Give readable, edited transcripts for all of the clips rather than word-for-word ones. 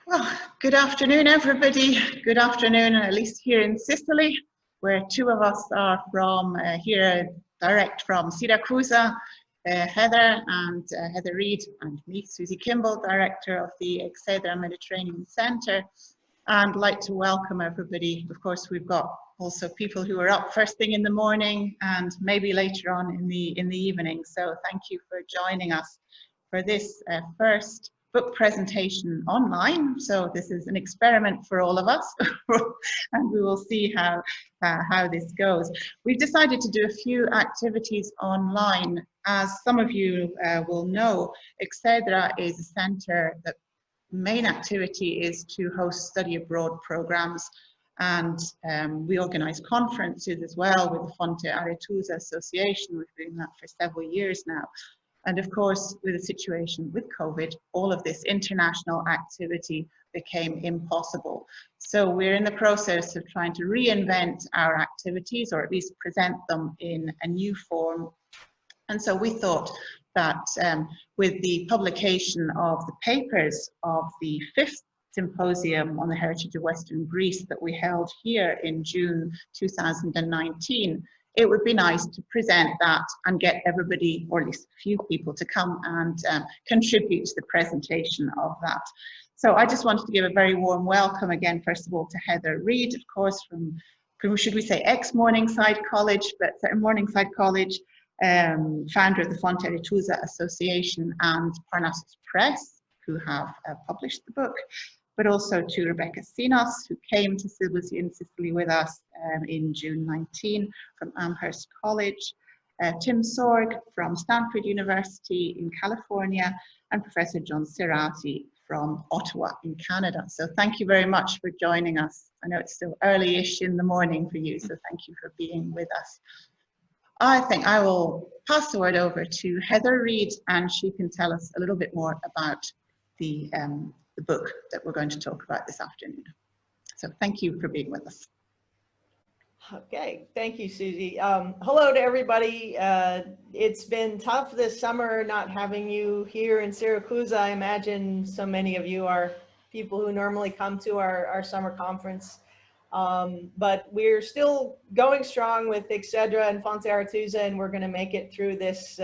Well, good afternoon, everybody. Good afternoon, at least here in Sicily, where two of us are from here, direct from Siracusa, Heather Reid, and me, Susie Kimball, director of the Exedra Mediterranean Centre. And I'd like to welcome everybody. Of course, we've got also people who are up first thing in the morning and maybe later on in the evening. So thank you for joining us for this first book presentation online. So this is an experiment for all of us, and we will see how this goes. We've decided to do a few activities online. As some of you will know, Exedra is a centre that main activity is to host study abroad programs, and we organise conferences as well with the Fonte Aretusa Association. We've been doing that for several years now. And of course, with the situation with COVID, all of this international activity became impossible. So we're in the process of trying to reinvent our activities, or at least present them in a new form. And so we thought that with the publication of the papers of the 5th Symposium on the Heritage of Western Greece that we held here in June 2019, it would be nice to present that and get everybody, or at least a few people, to come and contribute to the presentation of that. So I just wanted to give a very warm welcome again, first of all, to Heather Reid, of course, from should we say ex-Morningside College, but Morningside College, founder of the Fonte Aretusa Association and Parnassos Press, who have published the book, but also to Rebecca Sinos, who came to Sicily with us in June 19 from Amherst College, Tim Sorg from Stanford University in California, and Professor John Serrati from Ottawa in Canada. So thank you very much for joining us. I know it's still early-ish in the morning for you, so thank you for being with us. I think I will pass the word over to Heather Reid, and she can tell us a little bit more about the book that we're going to talk about this afternoon. So thank you for being with us. Okay, thank you, Susie. Hello to everybody. It's been tough this summer not having you here in Siracusa. I imagine so many of you are people who normally come to our summer conference. But we're still going strong with Exedra and Fonte Aretusa, and we're going to make it through this.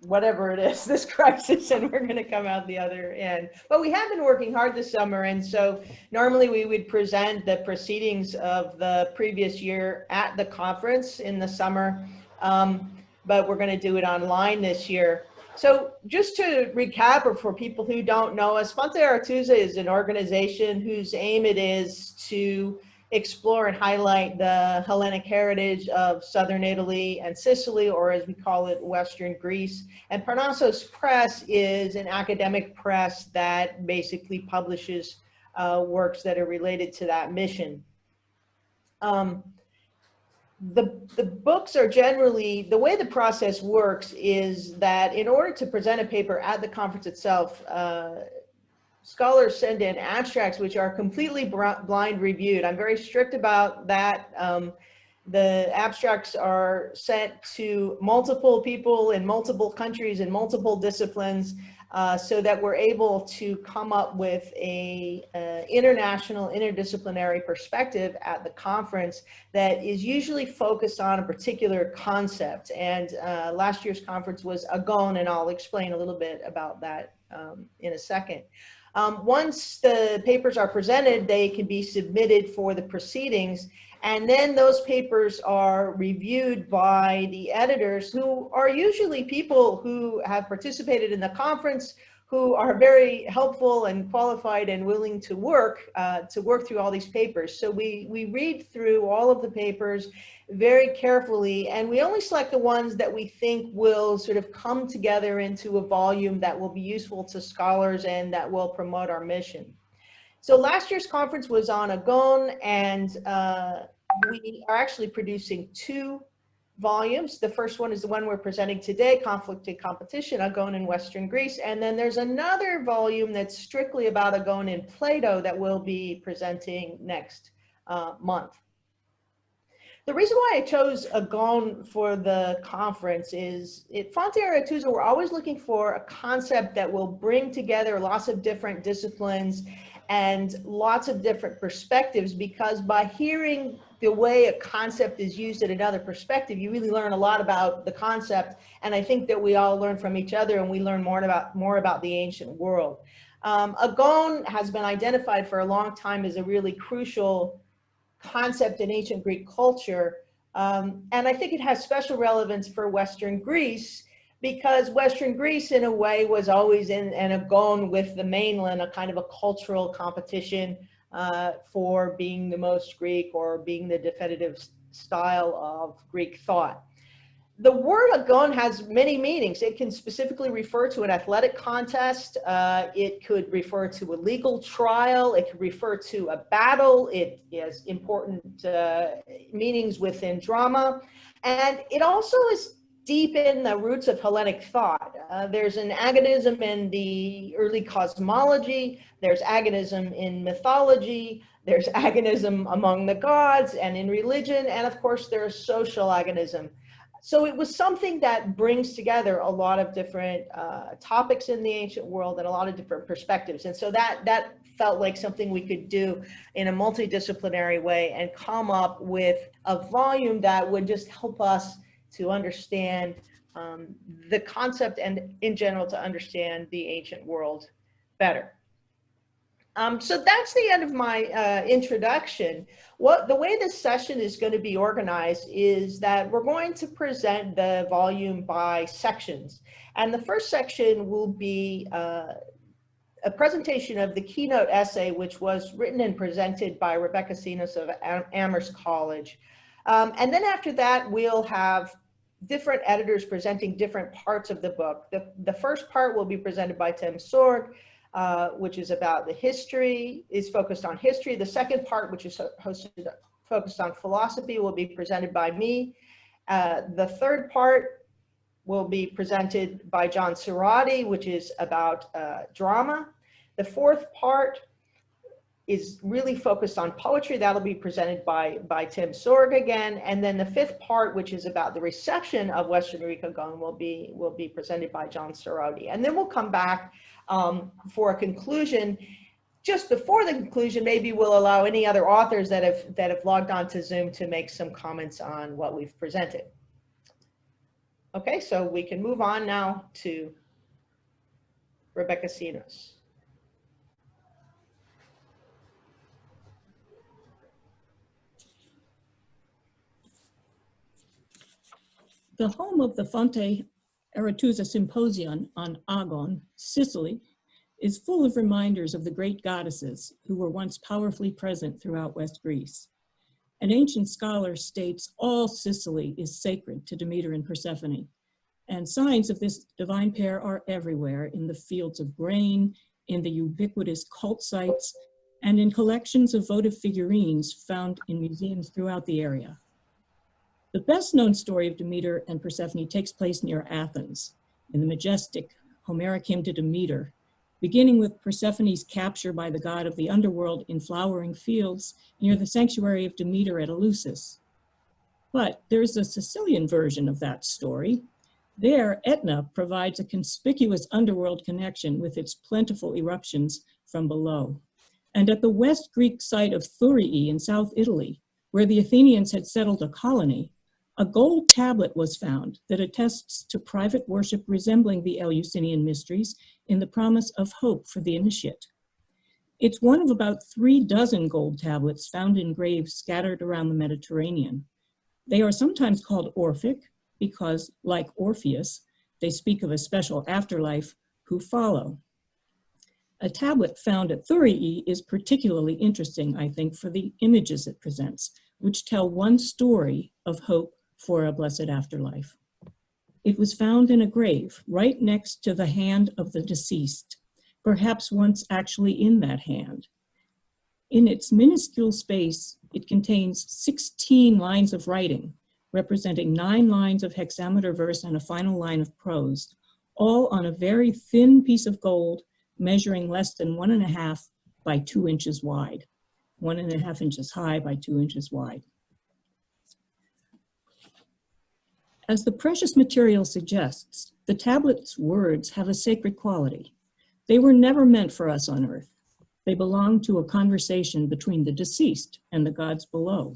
Whatever it is, this crisis, and we're going to come out the other end. But we have been working hard this summer, and so normally we would present the proceedings of the previous year at the conference in the summer, but we're going to do it online this year. So just to recap, or for people who don't know us, Fonte Aretusa is an organization whose aim it is to explore and highlight the Hellenic heritage of southern Italy and Sicily, or as we call it, Western Greece. And Parnassos Press is an academic press that basically publishes works that are related to that mission. The books are generally, the way the process works is that in order to present a paper at the conference itself, scholars send in abstracts which are completely blind reviewed. I'm very strict about that. The abstracts are sent to multiple people in multiple countries and multiple disciplines, so that we're able to come up with a international, interdisciplinary perspective at the conference that is usually focused on a particular concept. And last year's conference was Agōn, and I'll explain a little bit about that in a second. Once the papers are presented, they can be submitted for the proceedings, and then those papers are reviewed by the editors, who are usually people who have participated in the conference, who are very helpful and qualified and willing to work through all these papers. So we read through all of the papers very carefully, and we only select the ones that we think will sort of come together into a volume that will be useful to scholars and that will promote our mission. So last year's conference was on Agōn, and we are actually producing 2 volumes. The first one is the one we're presenting today, Conflict and Competition, Agōn in Western Greece. And then there's another volume that's strictly about Agōn in Plato that we'll be presenting next month. The reason why I chose Agōn for the conference is Fonte and Aretusa were always looking for a concept that will bring together lots of different disciplines and lots of different perspectives, because by hearing the way a concept is used in another perspective, you really learn a lot about the concept. And I think that we all learn from each other, and we learn more about the ancient world. Agōn has been identified for a long time as a really crucial concept in ancient Greek culture. And I think it has special relevance for Western Greece, because Western Greece in a way was always in an Agōn with the mainland, a kind of a cultural competition for being the most Greek or being the definitive style of Greek thought. The word Agōn has many meanings. It can specifically refer to an athletic contest. It could refer to a legal trial. It could refer to a battle. It has important meanings within drama. And it also is deep in the roots of Hellenic thought. There's an agonism in the early cosmology. There's agonism in mythology. There's agonism among the gods and in religion. And of course, there's social agonism. So it was something that brings together a lot of different topics in the ancient world and a lot of different perspectives. And so that felt like something we could do in a multidisciplinary way and come up with a volume that would just help us to understand the concept and in general to understand the ancient world better. So that's the end of my introduction. The way this session is going to be organized is that we're going to present the volume by sections. And the first section will be a presentation of the keynote essay, which was written and presented by Rebecca Sinos of Amherst College. And then after that, we'll have different editors presenting different parts of the book. The first part will be presented by Tim Sorg, which is about the history, is focused on history. The second part, which is focused on philosophy, will be presented by me. The third part will be presented by John Serrati, which is about drama. The fourth part is really focused on poetry. That'll be presented by Tim Sorg again. And then the fifth part, which is about the reception of Western Greek Agōn, will be presented by John Serrati. And then we'll come back for a conclusion. Just before the conclusion, maybe we'll allow any other authors that have logged on to Zoom to make some comments on what we've presented. Okay, so we can move on now to Rebecca Sinos. The home of the Fonte Aretusa Symposium on Agōn, Sicily, is full of reminders of the great goddesses who were once powerfully present throughout West Greece. An ancient scholar states all Sicily is sacred to Demeter and Persephone, and signs of this divine pair are everywhere in the fields of grain, in the ubiquitous cult sites, and in collections of votive figurines found in museums throughout the area. The best known story of Demeter and Persephone takes place near Athens, in the majestic Homeric hymn to Demeter, beginning with Persephone's capture by the god of the underworld in flowering fields near the sanctuary of Demeter at Eleusis. But there's a Sicilian version of that story. There, Etna provides a conspicuous underworld connection with its plentiful eruptions from below. And at the West Greek site of Thurii in South Italy, where the Athenians had settled a colony, a gold tablet was found that attests to private worship resembling the Eleusinian mysteries in the promise of hope for the initiate. It's one of about 36 gold tablets found in graves scattered around the Mediterranean. They are sometimes called Orphic because, like Orpheus, they speak of a special afterlife who follow. A tablet found at Thurii is particularly interesting, I think, for the images it presents, which tell one story of hope for a blessed afterlife. It was found in a grave right next to the hand of the deceased, perhaps once actually in that hand. In its minuscule space, it contains 16 lines of writing, representing 9 lines of hexameter verse and a final line of prose, all on a very thin piece of gold measuring less than 1.5 by 2 inches wide, 1.5 inches high by 2 inches wide. As the precious material suggests, the tablet's words have a sacred quality. They were never meant for us on earth. They belong to a conversation between the deceased and the gods below.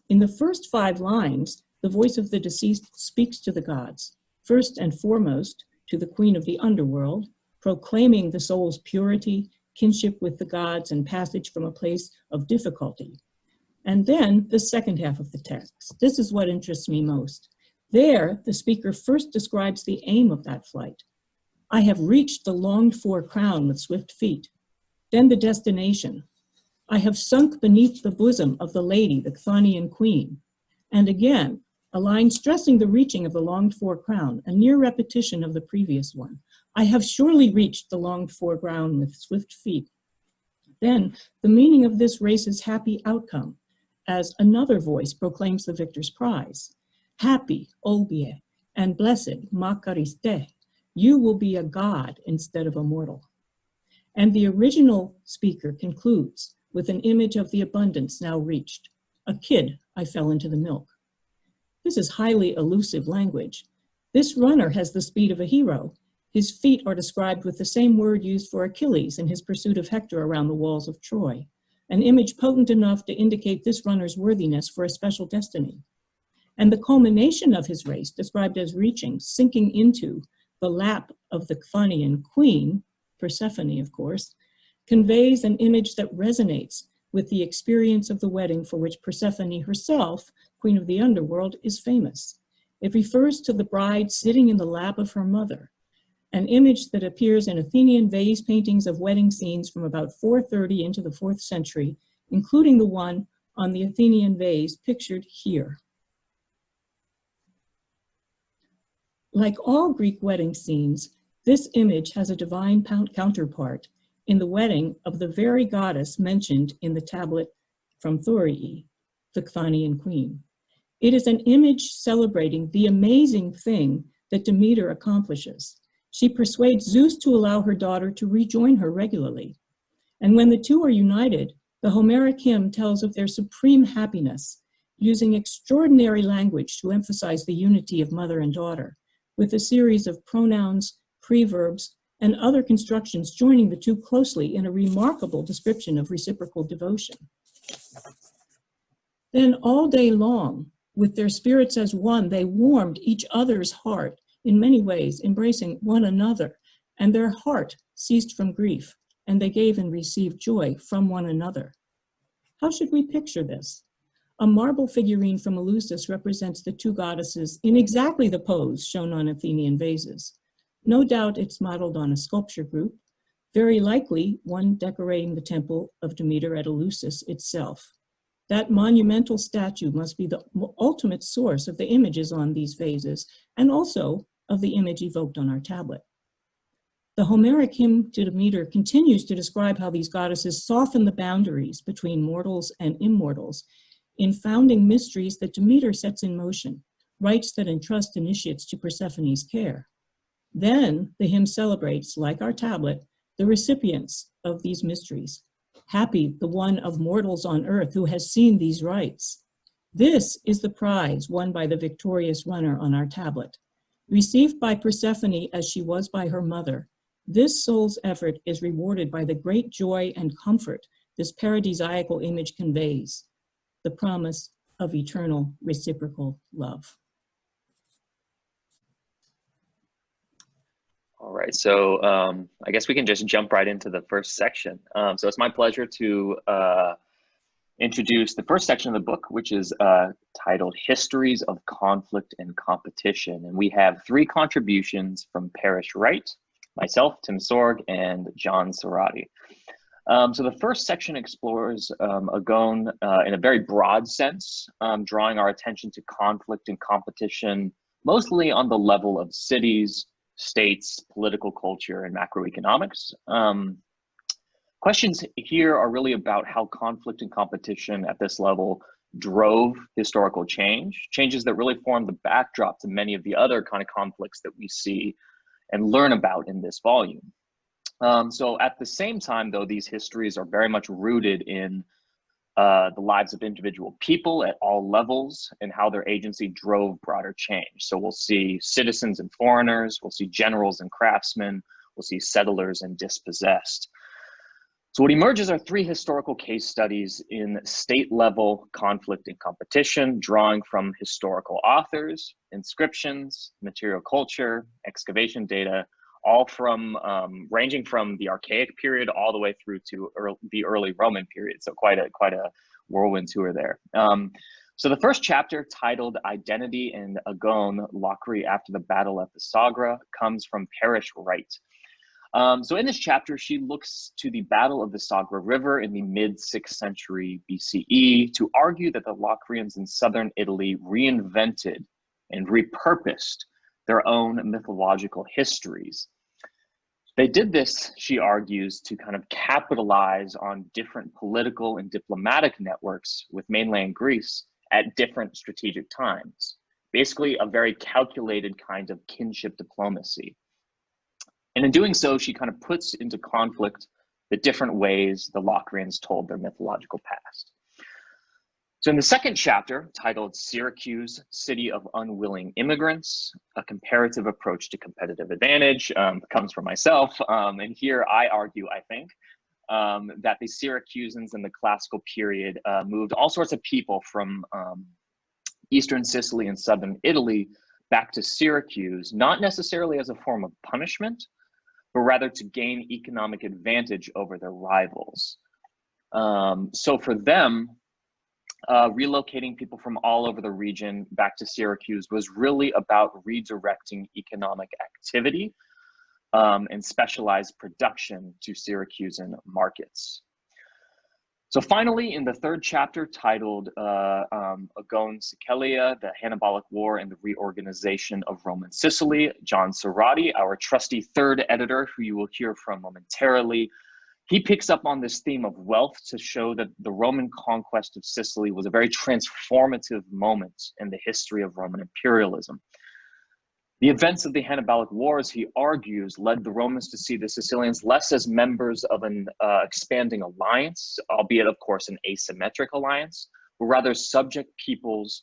In the first 5 lines, the voice of the deceased speaks to the gods, first and foremost to the queen of the underworld, proclaiming the soul's purity, kinship with the gods, and passage from a place of difficulty. And then the second half of the text. This is what interests me most. There, the speaker first describes the aim of that flight. I have reached the longed-for crown with swift feet. Then the destination. I have sunk beneath the bosom of the lady, the Chthonian queen. And again, a line stressing the reaching of the longed-for crown, a near repetition of the previous one. I have surely reached the longed-for crown with swift feet. Then, the meaning of this race's happy outcome, as another voice proclaims the victor's prize. Happy, Olbie, and blessed, Makariste, you will be a god instead of a mortal. And the original speaker concludes with an image of the abundance now reached. A kid, I fell into the milk. This is highly elusive language. This runner has the speed of a hero. His feet are described with the same word used for Achilles in his pursuit of Hector around the walls of Troy, an image potent enough to indicate this runner's worthiness for a special destiny. And the culmination of his race, described as reaching, sinking into the lap of the Chthonian queen, Persephone, of course, conveys an image that resonates with the experience of the wedding for which Persephone herself, queen of the underworld, is famous. It refers to the bride sitting in the lap of her mother, an image that appears in Athenian vase paintings of wedding scenes from about 430 into the 4th century, including the one on the Athenian vase pictured here. Like all Greek wedding scenes, this image has a divine counterpart in the wedding of the very goddess mentioned in the tablet from Thorii, the Chthonian queen. It is an image celebrating the amazing thing that Demeter accomplishes. She persuades Zeus to allow her daughter to rejoin her regularly. And when the two are united, the Homeric hymn tells of their supreme happiness, using extraordinary language to emphasize the unity of mother and daughter, with a series of pronouns, preverbs, and other constructions joining the two closely in a remarkable description of reciprocal devotion. Then all day long, with their spirits as one, they warmed each other's heart in many ways, embracing one another, and their heart ceased from grief, and they gave and received joy from one another. How should we picture this? A marble figurine from Eleusis represents the two goddesses in exactly the pose shown on Athenian vases. No doubt it's modeled on a sculpture group, very likely one decorating the temple of Demeter at Eleusis itself. That monumental statue must be the ultimate source of the images on these vases and also of the image evoked on our tablet. The Homeric hymn to Demeter continues to describe how these goddesses soften the boundaries between mortals and immortals in founding mysteries that Demeter sets in motion, rites that entrust initiates to Persephone's care. Then the hymn celebrates, like our tablet, the recipients of these mysteries. Happy the one of mortals on earth who has seen these rites. This is the prize won by the victorious runner on our tablet. Received by Persephone as she was by her mother, this soul's effort is rewarded by the great joy and comfort this paradisiacal image conveys, the promise of eternal reciprocal love. All right, so I guess we can just jump right into the first section. So it's my pleasure to introduce the first section of the book, which is titled Histories of Conflict and Competition. And we have 3 contributions from Parrish Wright, myself, Tim Sorg, and John Serrati. So the first section explores Agōn in a very broad sense, drawing our attention to conflict and competition, mostly on the level of cities, states, political culture, and macroeconomics. Questions here are really about how conflict and competition at this level drove historical changes that really form the backdrop to many of the other kind of conflicts that we see and learn about in this volume. So at the same time, though, these histories are very much rooted in the lives of individual people at all levels and how their agency drove broader change. So we'll see citizens and foreigners, we'll see generals and craftsmen, we'll see settlers and dispossessed. So what emerges are 3 historical case studies in state-level conflict and competition, drawing from historical authors, inscriptions, material culture, excavation data, all from ranging from the Archaic period all the way through to the early Roman period. So quite a whirlwind tour there. So the first chapter, titled "Identity and Agōn, Lockery After the Battle at the Sagra," comes from Parish Wright. So in this chapter, she looks to the Battle of the Sagra River in the mid-6th century BCE to argue that the Locrians in southern Italy reinvented and repurposed their own mythological histories. They did this, she argues, to kind of capitalize on different political and diplomatic networks with mainland Greece at different strategic times. Basically, a very calculated kind of kinship diplomacy. And in doing so, she kind of puts into conflict the different ways the Locrians told their mythological past. So in the second chapter, titled "Syracuse, City of Unwilling Immigrants, a Comparative Approach to Competitive Advantage," comes from myself. And here I argue, I think, that the Syracusans in the classical period moved all sorts of people from eastern Sicily and southern Italy back to Syracuse, not necessarily as a form of punishment, but rather to gain economic advantage over their rivals. So for them, relocating people from all over the region back to Syracuse was really about redirecting economic activity and specialized production to Syracusan markets. So finally, in the third chapter, titled "Agōn Sicilia, the Hannibalic War and the Reorganization of Roman Sicily," John Serrati, our trusty third editor, who you will hear from momentarily, he picks up on this theme of wealth to show that the Roman conquest of Sicily was a very transformative moment in the history of Roman imperialism. The events of the Hannibalic Wars, he argues, led the Romans to see the Sicilians less as members of an expanding alliance, albeit, of course, an asymmetric alliance, but rather subject peoples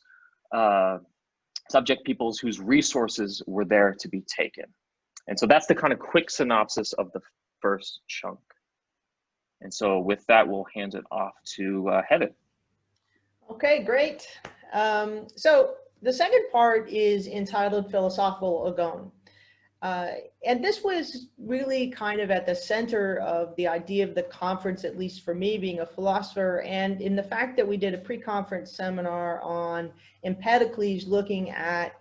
whose resources were there to be taken. And so that's the kind of quick synopsis of the first chunk. And so with that, we'll hand it off to Heather. Okay, great. So the second part is entitled "Philosophical Agōn." And this was really kind of at the center of the idea of the conference, at least for me, being a philosopher, and in the fact that we did a pre-conference seminar on Empedocles, looking at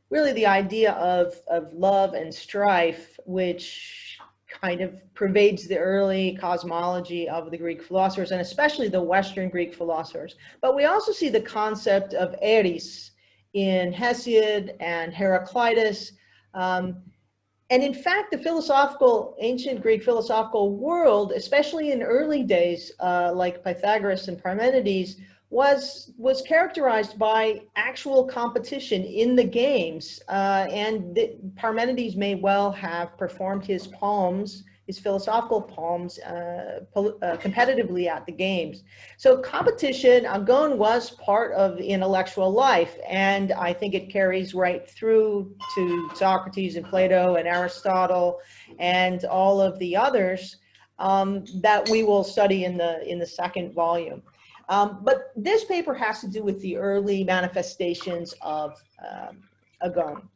really the idea of love and strife, which kind of pervades the early cosmology of the Greek philosophers, and especially the Western Greek philosophers. But we also see the concept of eris in Hesiod and Heraclitus. And in fact, the ancient Greek philosophical world, especially in early days, like Pythagoras and Parmenides, was characterized by actual competition in the games. And Parmenides may well have performed his poems, his philosophical poems, competitively at the games. So competition, Agōn, was part of the intellectual life, and I think it carries right through to Socrates and Plato and Aristotle and all of the others that we will study in the second volume. But this paper has to do with the early manifestations of Agōn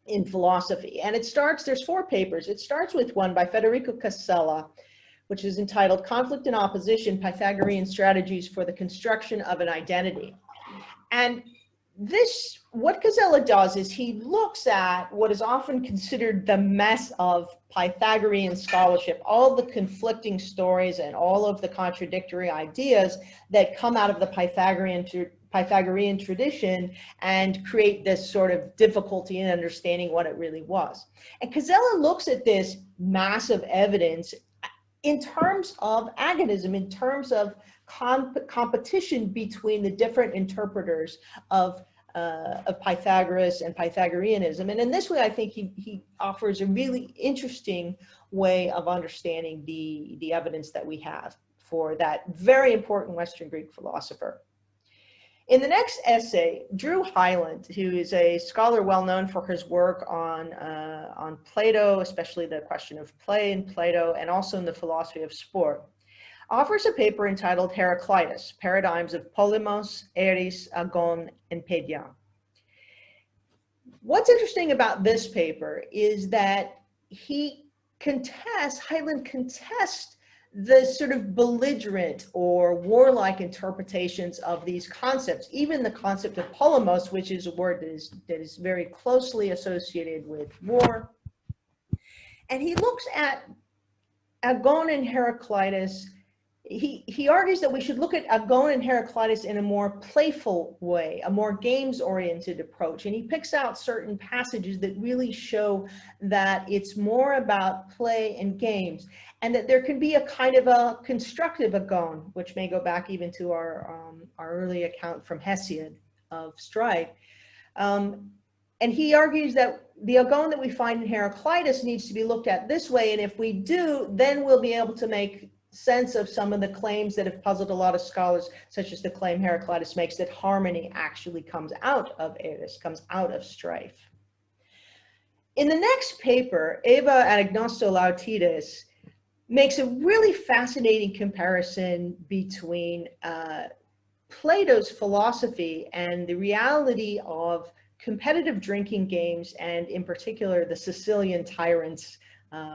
in philosophy. And there's 4 papers. It starts with one by Federico Casella, which is entitled "Conflict and Opposition, Pythagorean Strategies for the Construction of an Identity." And what Casella does is he looks at what is often considered the mess of Pythagorean scholarship, all the conflicting stories and all of the contradictory ideas that come out of the Pythagorean tradition and create this sort of difficulty in understanding what it really was. And Casella looks at this massive evidence in terms of agonism, in terms of competition between the different interpreters of Pythagoras and Pythagoreanism. And in this way, I think he offers a really interesting way of understanding the evidence that we have for that very important Western Greek philosopher. In the next essay, Drew Hyland, who is a scholar well known for his work on Plato, especially the question of play in Plato, and also in the philosophy of sport, offers a paper entitled Heraclitus, Paradigms of Polemos, Eris, Agōn, and Paidion. What's interesting about this paper is that Hyland contests the sort of belligerent or warlike interpretations of these concepts, even the concept of polemos, which is a word that is very closely associated with war. And he looks at Agōn and Heraclitus. He argues that we should look at Agōn and Heraclitus in a more playful way, a more games-oriented approach. And he picks out certain passages that really show that it's more about play and games, and that there can be a kind of a constructive Agōn, which may go back even to our early account from Hesiod of strife. And he argues that the Agōn that we find in Heraclitus needs to be looked at this way, and if we do, then we'll be able to make sense of some of the claims that have puzzled a lot of scholars, such as the claim Heraclitus makes that harmony actually comes out of Eris, comes out of strife. In the next paper, Eva Anagnostolautides makes a really fascinating comparison between Plato's philosophy and the reality of competitive drinking games, and in particular the Sicilian tyrants,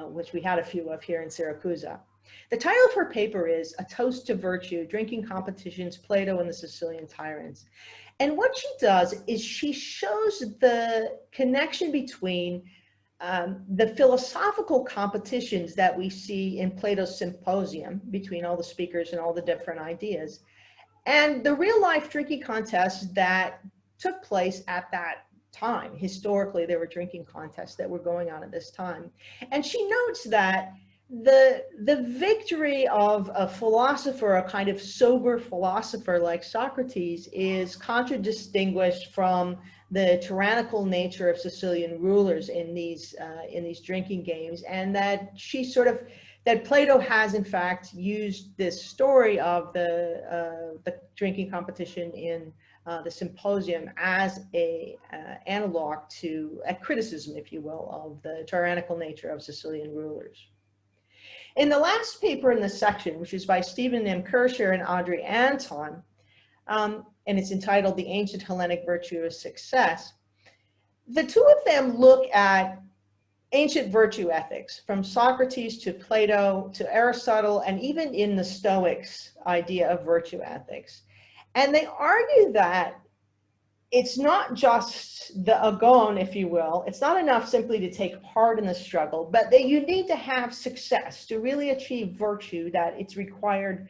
which we had a few of here in Siracusa. The title of her paper is A Toast to Virtue, Drinking Competitions, Plato and the Sicilian Tyrants. And what she does is she shows the connection between the philosophical competitions that we see in Plato's symposium between all the speakers and all the different ideas, and the real life drinking contests that took place at that time. Historically, there were drinking contests that were going on at this time. And she notes that the victory of a philosopher, a kind of sober philosopher like Socrates, is contradistinguished from the tyrannical nature of Sicilian rulers in these drinking games, and that that Plato has in fact used this story of the drinking competition in the symposium as a analog to a criticism, if you will, of the tyrannical nature of Sicilian rulers. In the last paper in this section, which is by Stephen M. Kircher and Audrey Anton, and it's entitled The Ancient Hellenic Virtue of Success, the two of them look at ancient virtue ethics, from Socrates to Plato to Aristotle, and even in the Stoics' idea of virtue ethics. And they argue that it's not just the Agōn, if you will. It's not enough simply to take part in the struggle, but that you need to have success to really achieve virtue, that it's required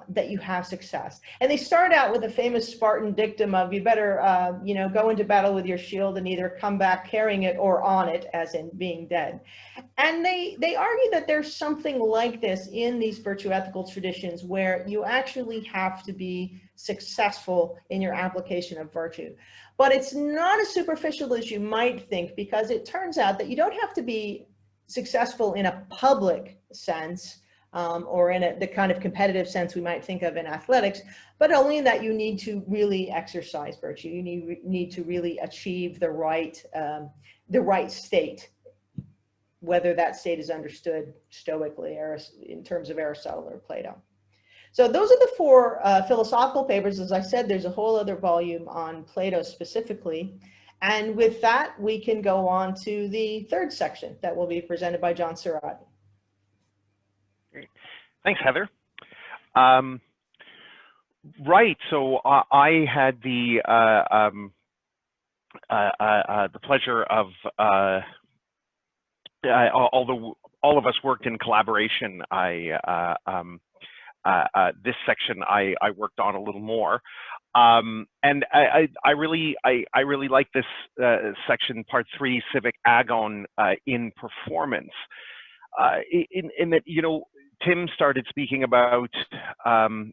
that you have success. And they start out with a famous Spartan dictum of, you better go into battle with your shield and either come back carrying it or on it, as in being dead. And they argue that there's something like this in these virtue ethical traditions, where you actually have to be successful in your application of virtue. But it's not as superficial as you might think, because it turns out that you don't have to be successful in a public sense, or in the kind of competitive sense we might think of in athletics, but only in that you need to really exercise virtue. You need to really achieve the right state, whether that state is understood stoically or in terms of Aristotle or Plato. So those are the four philosophical papers. As I said, there's a whole other volume on Plato specifically. And with that, we can go on to the third section that will be presented by John Serrati. Great. Thanks, Heather. Right, so I had the pleasure of, although all of us worked in collaboration, this section I worked on a little more. And I really like this section, part 3, Civic Agōn in performance. In that, Tim started speaking about Agōn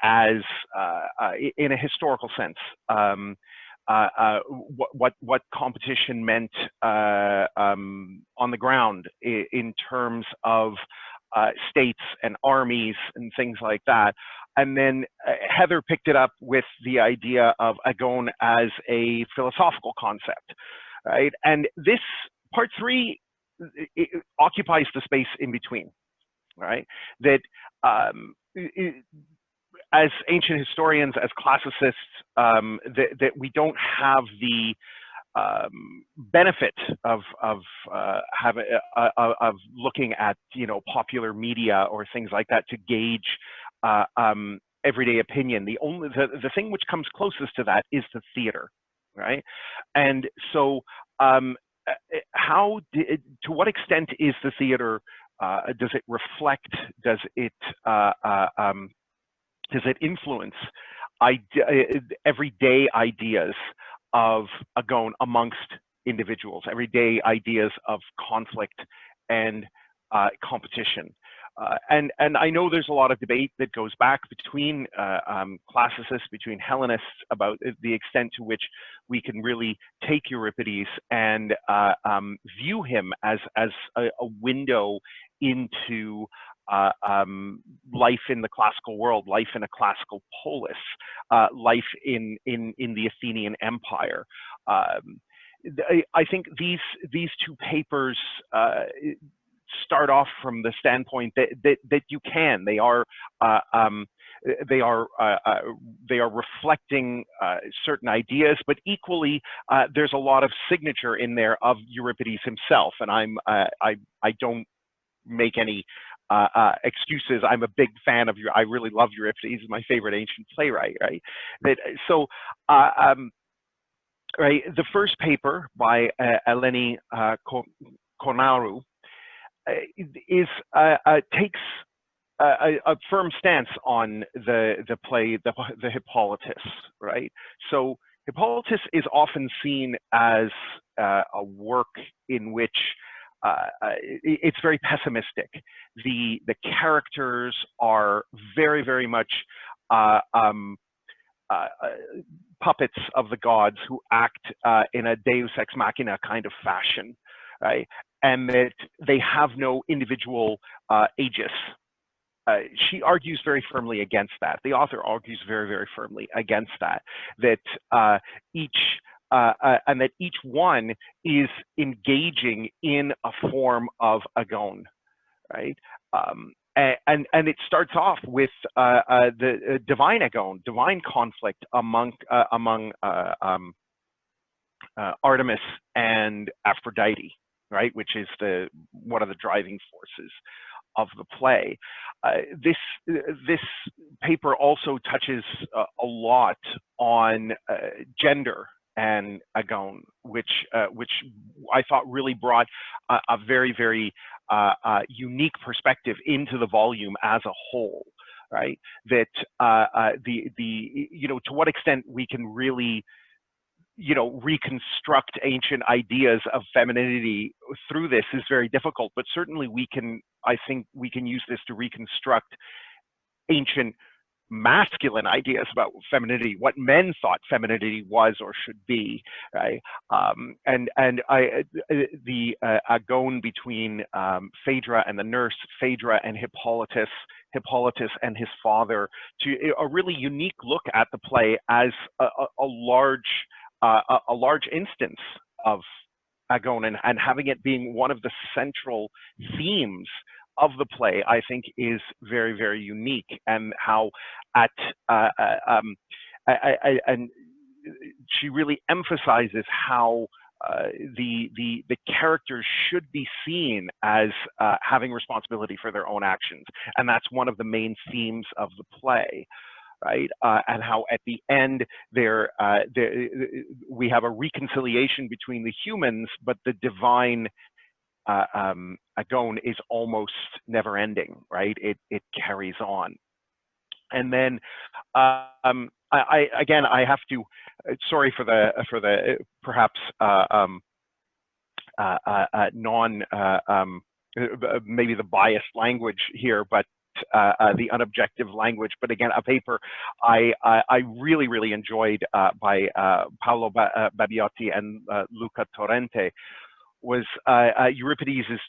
as, in a historical sense, what competition meant on the ground in terms of states and armies and things like that. And then Heather picked it up with the idea of Agōn as a philosophical concept, right? And this part 3 occupies the space in between, right? That as ancient historians, as classicists, that we don't have the benefit of looking at, you know, popular media or things like that to gauge everyday opinion. The thing which comes closest to that is the theater, right? And so to what extent is the theater, does it reflect, does it influence everyday ideas of Agōn amongst individuals, everyday ideas of conflict and competition? And I know there's a lot of debate that goes back between classicists, between Hellenists, about the extent to which we can really take Euripides and view him as a window into life in the classical world, life in a classical polis, life in the Athenian Empire. I think these two papers start off from the standpoint that you can. They are reflecting certain ideas, but equally there's a lot of signature in there of Euripides himself. And I don't make any excuses. I'm a big fan of I really love Euripides. He's my favorite ancient playwright, right? Right. The first paper by Eleni Konaru takes a firm stance on the play, the Hippolytus, right? So Hippolytus is often seen as a work in which it's very pessimistic. The characters are very, very much puppets of the gods who act in a deus ex machina kind of fashion, right? And that they have no individual aegis. She argues very firmly against that. The author argues very, very firmly against that, that each one is engaging in a form of Agōn, right? And it starts off with the divine Agōn, divine conflict among Artemis and Aphrodite, right? Which is one of the driving forces of the play. This paper also touches a lot on gender and Agōn, which I thought really brought a very, very unique perspective into the volume as a whole, right? That to what extent we can really reconstruct ancient ideas of femininity through this is very difficult, but certainly I think we can use this to reconstruct ancient masculine ideas about femininity, what men thought femininity was or should be, right? The Agōn between Phaedra and the nurse, Phaedra and Hippolytus and his father, to a really unique look at the play as a large instance of Agōn, and having it being one of the central themes of the play, I think is very, very unique. And how and she really emphasizes how the characters should be seen as having responsibility for their own actions, and that's one of the main themes of the play. Right, and how at the end we have a reconciliation between the humans, but the divine Agōn is almost never ending. Right, it carries on. And then I have to, sorry for the perhaps maybe the biased language here, but the unobjective language, but again, a paper I really, really enjoyed by Paolo Babbiotti and Luca Torrente, was Euripides'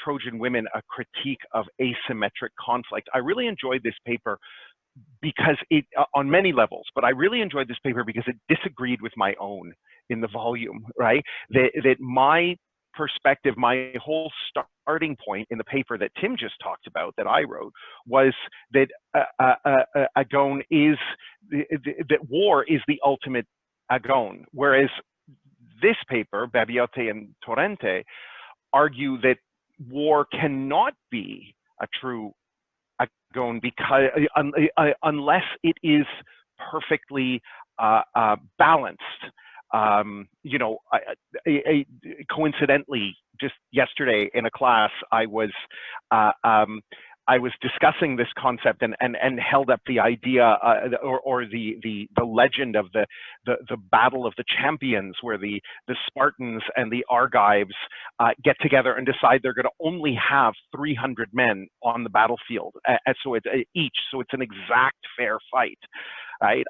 Trojan Women, a critique of asymmetric conflict. I really enjoyed this paper because it, on many levels, but I really enjoyed this paper because it disagreed with my own in the volume, right? That my perspective, my whole starting point in the paper that Tim just talked about, that I wrote, was that Agōn is, that war is the ultimate Agōn, whereas this paper, Babiotti and Torrente, argue that war cannot be a true Agōn because unless it is perfectly balanced. You know, coincidentally, just yesterday in a class, I was discussing this concept and held up the idea or the legend of the battle of the champions, where the Spartans and the Argives get together and decide they're going to only have 300 men on the battlefield, so it's each, so it's an exact fair fight, right?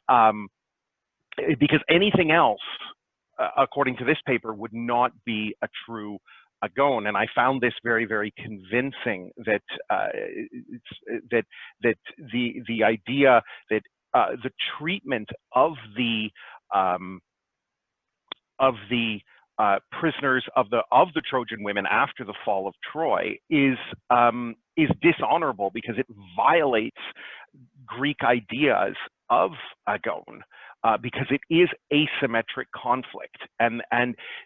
Because anything else, according to this paper, would not be a true Agōn, and I found this very, very convincing that that the idea that the treatment of the prisoners of the Trojan women after the fall of Troy is dishonorable because it violates Greek ideas of Agōn, because it is asymmetric conflict, and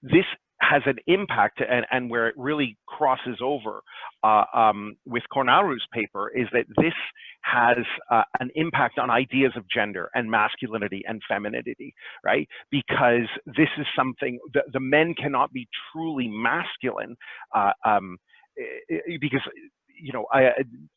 this has an impact, and where it really crosses over with Cornaru's paper is that this has an impact on ideas of gender and masculinity and femininity, right? Because this is something, the men cannot be truly masculine because, you know,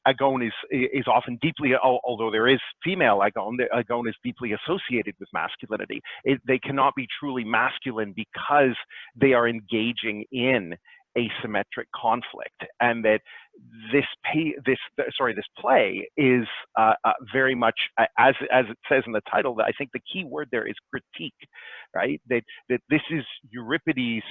Agōn is often deeply, although there is female Agōn, Agōn is deeply associated with masculinity. They cannot be truly masculine because they are engaging in asymmetric conflict, and that this play is very much, as it says in the title. I think the key word there is critique, right? That this is Euripides'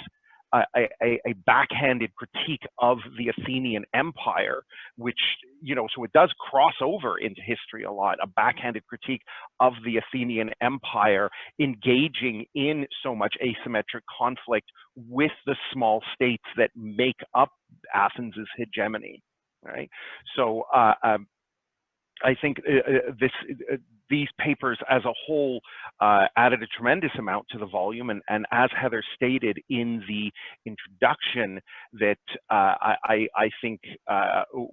a backhanded critique of the Athenian Empire, which, you know, so it does cross over into history a lot, a backhanded critique of the Athenian Empire engaging in so much asymmetric conflict with the small states that make up Athens' hegemony, right? So I think these papers as a whole added a tremendous amount to the volume, and as Heather stated in the introduction, that I think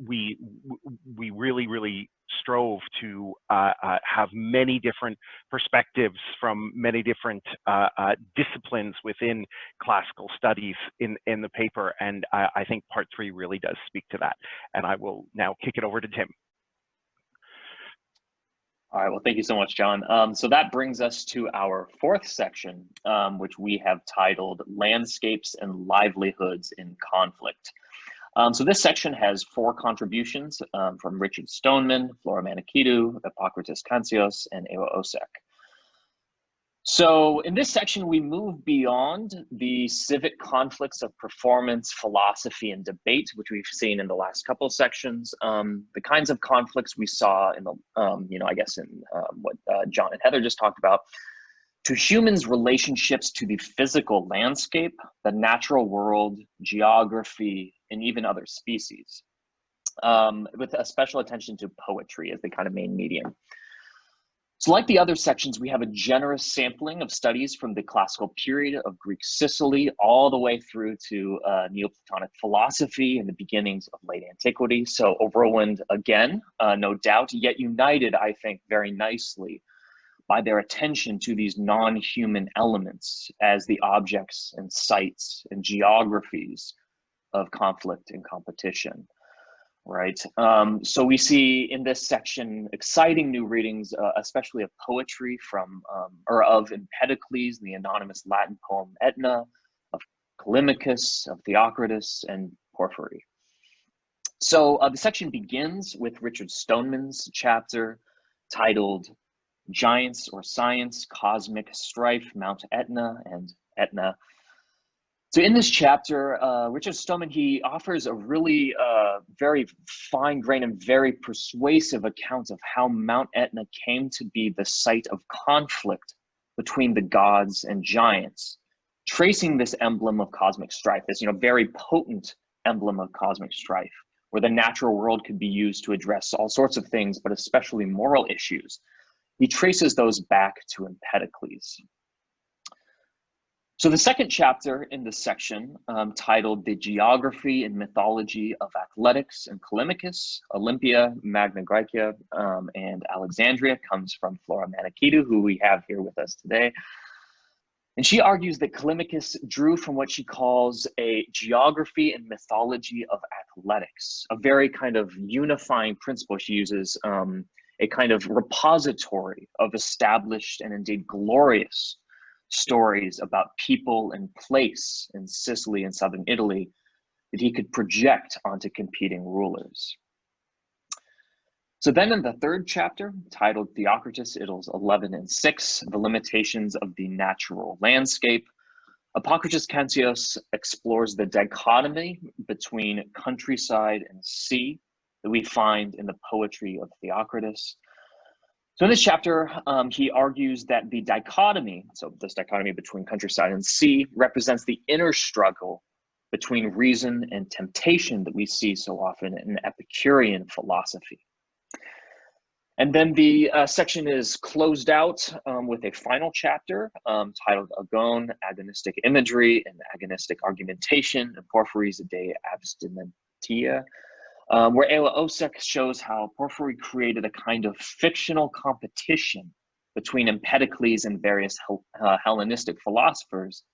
we really strove to have many different perspectives from many different disciplines within classical studies in the paper, and I think part 3 really does speak to that. And I will now kick it over to Tim. All right, well, thank you so much, John. So that brings us to our 4th section, which we have titled Landscapes and Livelihoods in Conflict. So this section has 4 contributions from Richard Stoneman, Flora Manikidu, Epokritos Kantsios, and Ewa Osek. So in this section, we move beyond the civic conflicts of performance, philosophy, and debate, which we've seen in the last couple of sections. The kinds of conflicts we saw in the, you know, I guess in what John and Heather just talked about, to humans' relationships to the physical landscape, the natural world, geography, and even other species, with a special attention to poetry as the kind of main medium. So like the other sections, we have a generous sampling of studies from the classical period of Greek Sicily all the way through to Neoplatonic philosophy and the beginnings of late antiquity. So a whirlwind again, no doubt, yet united, I think, very nicely by their attention to these non-human elements as the objects and sites and geographies of conflict and competition. Right. So we see in this section exciting new readings, especially of poetry from or of Empedocles, the anonymous Latin poem Etna, of Callimachus, of Theocritus, and Porphyry. So the section begins with Richard Stoneman's chapter titled Giants or Science, Cosmic Strife, Mount Etna and Etna. So in this chapter, Richard Stallman, he offers a really very fine-grained and very persuasive account of how Mount Etna came to be the site of conflict between the gods and giants, tracing this emblem of cosmic strife, this very potent emblem of cosmic strife, where the natural world could be used to address all sorts of things, but especially moral issues. He traces those back to Empedocles. So the second chapter in this section, titled The Geography and Mythology of Athletics and Callimachus, Olympia, Magna Graecia, and Alexandria, comes from Flora Manikidu, who we have here with us today. And she argues that Callimachus drew from what she calls a geography and mythology of athletics, a very kind of unifying principle. She uses a kind of repository of established and indeed glorious stories about people and place in Sicily and southern Italy that he could project onto competing rulers. So then in the third chapter, titled Theocritus, Idylls 11 and 6, The Limitations of the Natural Landscape, Apocryphus Kantios explores the dichotomy between countryside and sea that we find in the poetry of Theocritus. So in this chapter, he argues that the dichotomy, so this dichotomy between countryside and sea, represents the inner struggle between reason and temptation that we see so often in Epicurean philosophy. And then the section is closed out with a final chapter titled Agōn, Agonistic Imagery and Agonistic Argumentation, and Porphyry's De Abstinentia, where Ewa Osek shows how Porphyry created a kind of fictional competition between Empedocles and various Hellenistic philosophers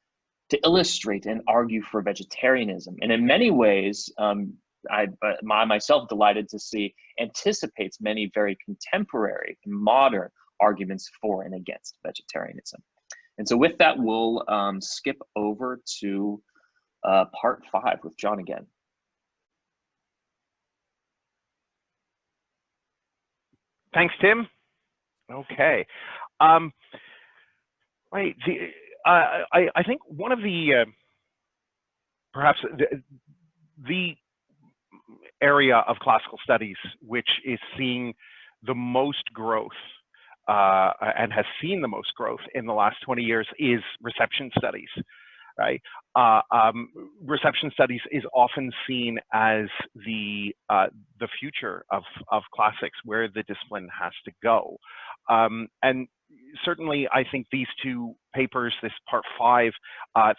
to illustrate and argue for vegetarianism. And in many ways, I myself delighted to see, anticipates many very contemporary and modern arguments for and against vegetarianism. And so with that, we'll skip over to part 5 with John again. Thanks, Tim. Okay. Right. I think one of the perhaps the area of classical studies which is seeing the most growth and has seen the most growth in the last 20 years is reception studies. Right. Reception studies is often seen as the future of classics, where the discipline has to go. And certainly, I think these two papers, this part 5,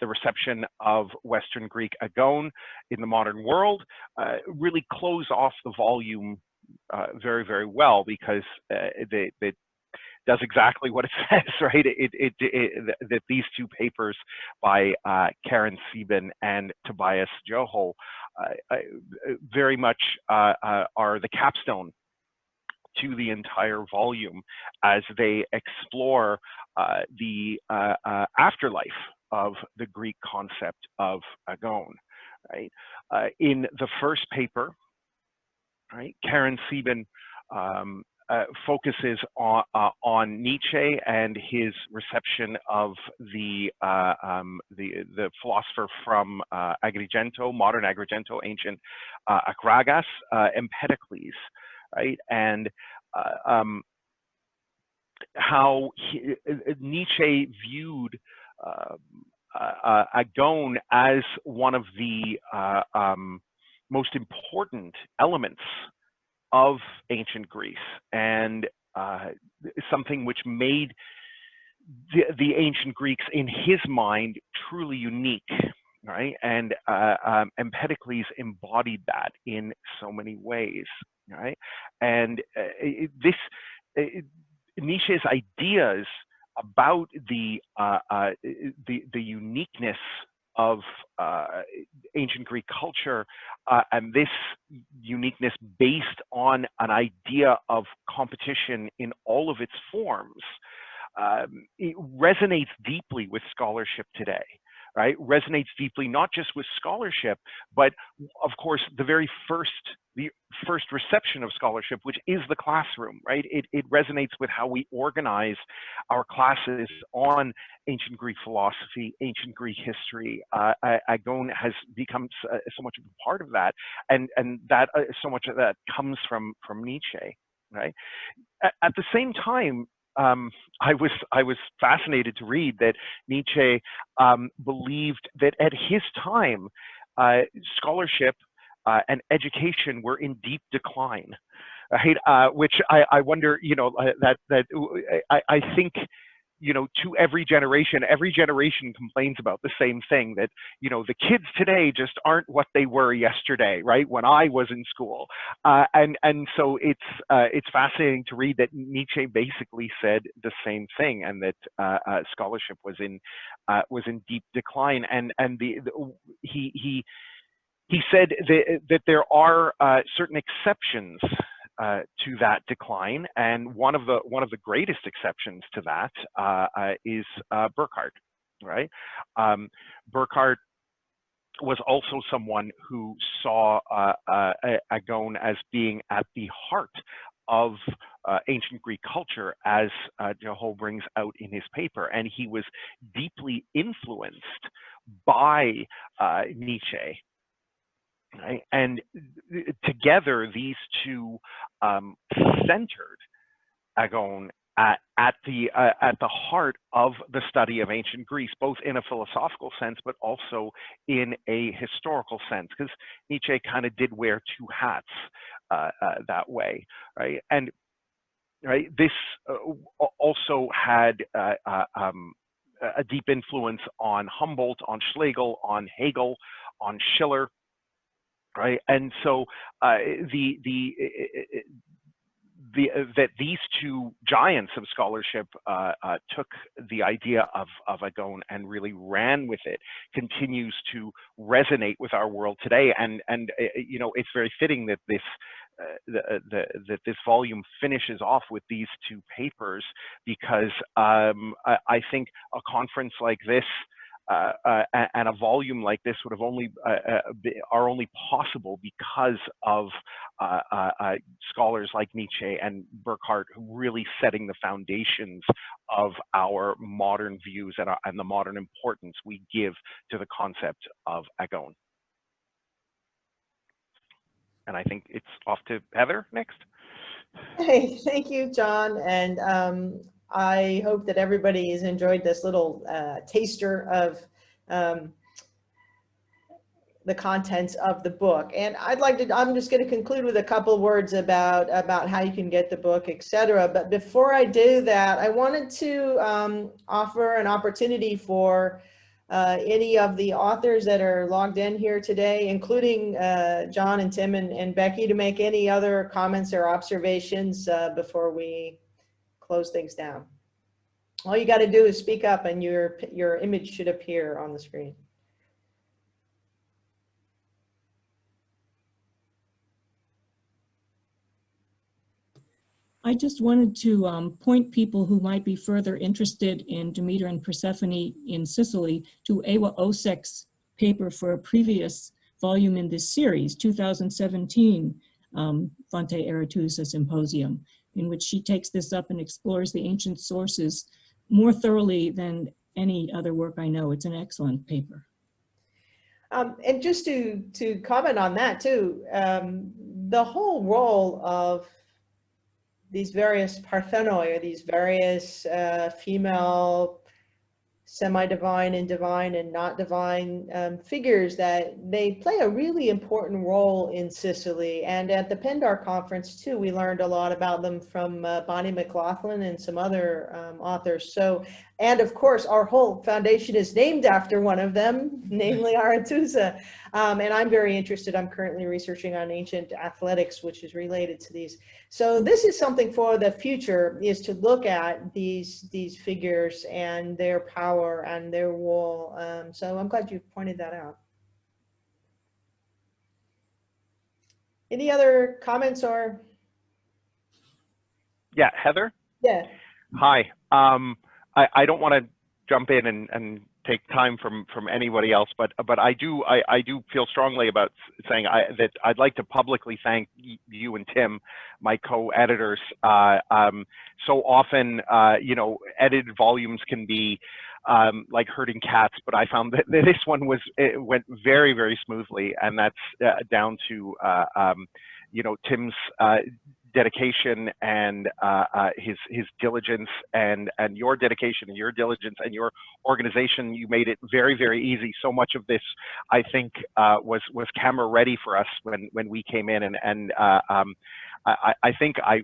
the reception of Western Greek Agōn in the modern world, really close off the volume very, very well, because they does exactly what it says, right? That these two papers by Karen Sieben and Tobias Johol very much are the capstone to the entire volume as they explore the afterlife of the Greek concept of Agōn, right? In the first paper, right, Karen Sieben focuses on Nietzsche and his reception of the philosopher from Agrigento, modern Agrigento, ancient Akragas, Empedocles, right? And how Nietzsche viewed Agōn as one of the most important elements of ancient Greece, and something which made the ancient Greeks, in his mind, truly unique, right? And Empedocles embodied that in so many ways, right? And Nietzsche's ideas about the uniqueness of ancient Greek culture, and this uniqueness based on an idea of competition in all of its forms, it resonates deeply with scholarship today, right? Resonates deeply not just with scholarship, but of course the the first reception of scholarship, which is the classroom, right? It resonates with how we organize our classes on ancient Greek philosophy, ancient Greek history. Agōn has become so much of a part of that, and that so much of that comes from Nietzsche, right? At the same time, I was fascinated to read that Nietzsche believed that at his time, scholarship and education were in deep decline, right? Which I wonder, you know, I think, you know, to every generation complains about the same thing, that, you know, the kids today just aren't what they were yesterday, right? When I was in school. And so it's fascinating to read that Nietzsche basically said the same thing, and that scholarship was in deep decline. And he said that there are certain exceptions to that decline, and one of the greatest exceptions to that is Burckhardt, right? Burckhardt was also someone who saw Agōn as being at the heart of ancient Greek culture, as Jeho brings out in his paper, and he was deeply influenced by Nietzsche. Right? And together, these two centered Agōn at the heart of the study of ancient Greece, both in a philosophical sense, but also in a historical sense, because Nietzsche kind of did wear two hats that way, right? And right, this also had a deep influence on Humboldt, on Schlegel, on Hegel, on Schiller. Right, and so that these two giants of scholarship took the idea of Agōn and really ran with it, continues to resonate with our world today. And you know, it's very fitting that that this volume finishes off with these two papers, because I think a conference like this and a volume like this would have only are only possible because of scholars like Nietzsche and Burckhardt, really setting the foundations of our modern views and the modern importance we give to the concept of Agōn. And I think it's off to Heather next. Hey, thank you, John. And I hope that everybody has enjoyed this little taster of the contents of the book. And I'm just going to conclude with a couple words about how you can get the book, etc. But before I do that, I wanted to offer an opportunity for any of the authors that are logged in here today, including John and Tim and Becky, to make any other comments or observations before we close things down. All you got to do is speak up, and your image should appear on the screen. I just wanted to point people who might be further interested in Demeter and Persephone in Sicily to Ewa Osek's paper for a previous volume in this series, 2017 Fonte Aretusa Symposium, in which she takes this up and explores the ancient sources more thoroughly than any other work I know. It's an excellent paper. And just to comment on that too, the whole role of these various parthenoi, or these various female semi-divine and divine and not divine figures, that they play a really important role in Sicily. And at the Pindar conference too, we learned a lot about them from Bonnie McLaughlin and some other authors. So, and of course, our whole foundation is named after one of them, namely Aretusa. And I'm very interested. I'm currently researching on ancient athletics, which is related to these. So this is something for the future, is to look at these figures and their power and their role. So I'm glad you pointed that out. Any other comments or? Yeah, Heather? Yeah. Hi. I don't want to jump in and take time from anybody else, but I do feel strongly about saying that I'd like to publicly thank you and Tim, my co-editors. So often, you know, edited volumes can be like herding cats, but I found that this one went very, very smoothly, and that's down to you know, Tim's dedication and his diligence, and your dedication and your diligence and your organization. You made it very, very easy. So much of this, I think, was camera ready for us when we came in, and I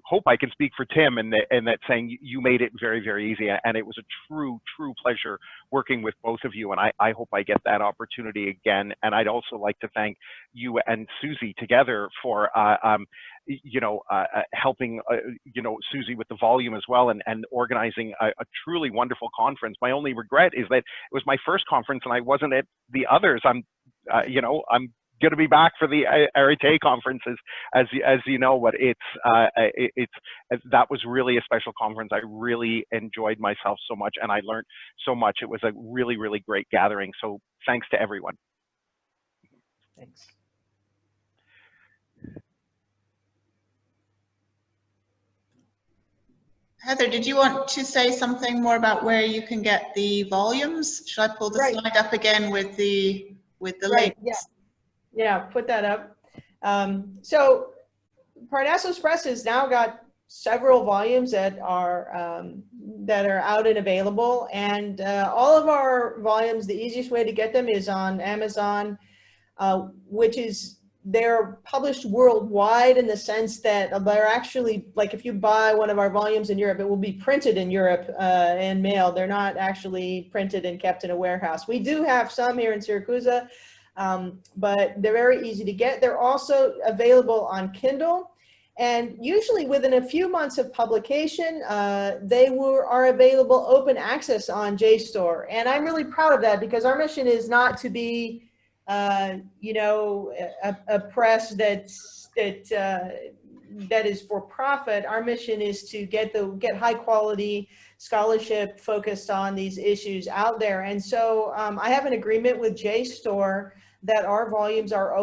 hope I can speak for Tim in that saying you made it very, very easy, and it was a true pleasure working with both of you, and I hope I get that opportunity again. And I'd also like to thank you and Susie together for you know, helping you know, Susie with the volume as well, and organizing a truly wonderful conference. My only regret is that it was my first conference and I wasn't at the others. You know, I'm going to be back for the Arete conferences, as you know, but that was really a special conference. I really enjoyed myself so much, and I learned so much. It was a really, really great gathering. So thanks to everyone. Thanks. Heather, did you want to say something more about where you can get the volumes? Should I pull the slide up again with the links? Yeah, put that up. So Parnassos Press has now got several volumes that are out and available, and all of our volumes, the easiest way to get them is on Amazon, which is, they're published worldwide in the sense that they're actually, like, if you buy one of our volumes in Europe, it will be printed in Europe and mailed. They're not actually printed and kept in a warehouse. We do have some here in Siracusa, but they're very easy to get. They're also available on Kindle, and usually within a few months of publication, they are available open access on JSTOR. And I'm really proud of that, because our mission is not to be you know, a press that is for profit. Our mission is to get high quality scholarship focused on these issues out there. And so I have an agreement with JSTOR that our volumes are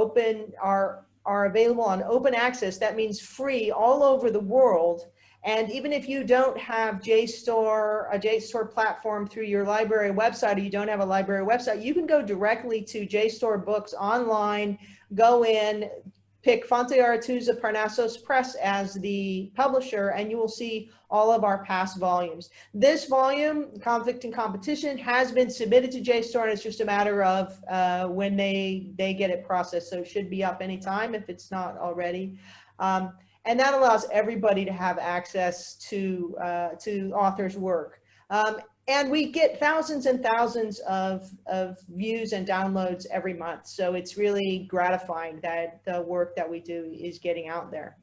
available on open access. That means free all over the world. And even if you don't have a JSTOR platform through your library website, or you don't have a library website, you can go directly to JSTOR Books online, go in, pick Fonte, Aretusa, Parnassos Press as the publisher, and you will see all of our past volumes. This volume, Conflict and Competition, has been submitted to JSTOR, and it's just a matter of when they get it processed. So it should be up anytime if it's not already. And that allows everybody to have access to authors' work. And we get thousands and thousands of views and downloads every month. So it's really gratifying that the work that we do is getting out there.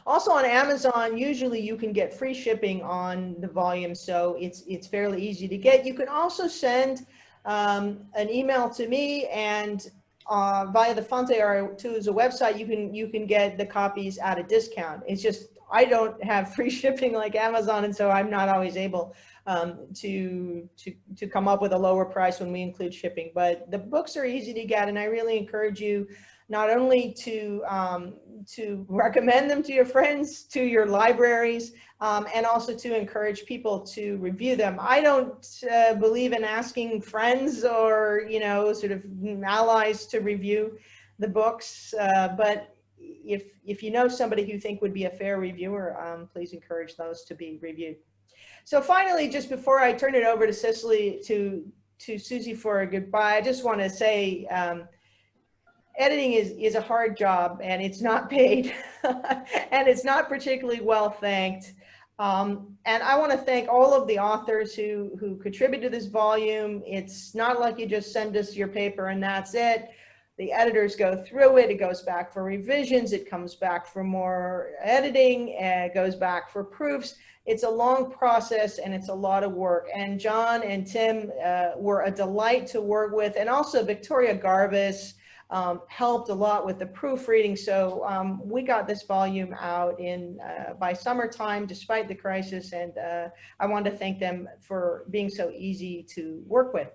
Also on Amazon, usually you can get free shipping on the volume, so it's fairly easy to get. You can also send an email to me, and via the Fonte Aretusa website, you can get the copies at a discount. It's just, I don't have free shipping like Amazon, and so I'm not always able to come up with a lower price when we include shipping. But the books are easy to get, and I really encourage you not only to recommend them to your friends, to your libraries, and also to encourage people to review them. I don't believe in asking friends or, you know, sort of allies to review the books, but if you know somebody who you think would be a fair reviewer, please encourage those to be reviewed. So finally, just before I turn it over to Cicely, to Susie for a goodbye, I just want to say, editing is a hard job, and it's not paid, and it's not particularly well thanked. And I want to thank all of the authors who contribute to this volume. It's not like you just send us your paper and that's it. The editors go through it. It goes back for revisions. It comes back for more editing, and it goes back for proofs. It's a long process, and it's a lot of work. And John and Tim were a delight to work with, and also Victoria Garvis, helped a lot with the proofreading. So we got this volume out in by summertime, despite the crisis, and I want to thank them for being so easy to work with.